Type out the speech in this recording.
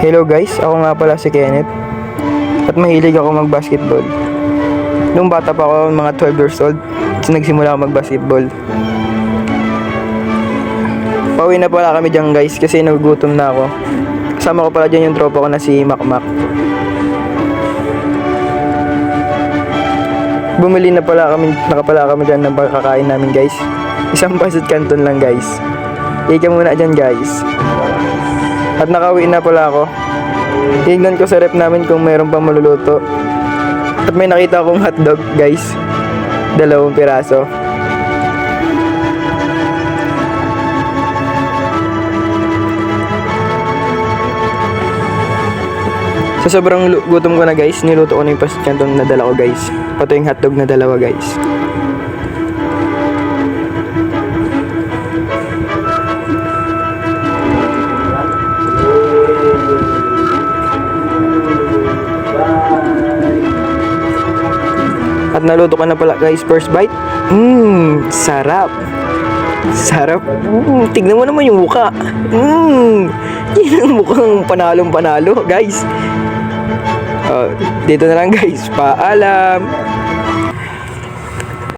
Hello guys, ako nga pala si Kenneth at mahilig ako mag-basketball. Nung bata pa ako, mga 12 years old, nagsimula ako mag-basketball. Pauwi na pala kami dyan guys kasi nagugutom na ako. Kasama ko pala dyan yung tropa ko na si Makmak. Bumili na pala kami dyan ng kakain namin guys. Isang pasit canton lang guys. Ika muna dyan guys. At nakauwi na pala ako. Tingnan ko sa rep namin kung mayroon pang maluluto. At may nakita akong hotdog guys. 2 piraso. Sa sobrang gutom ko na guys, niluto ko na yung pasit canton na dala ko guys. Pati yung hotdog na 2 guys. At naluto ka na pala guys, first bite. Sarap. Sarap. Tignan mo naman yung mukha. Yan ang mukhang panalong panalo guys. Dito na lang guys. Paalam.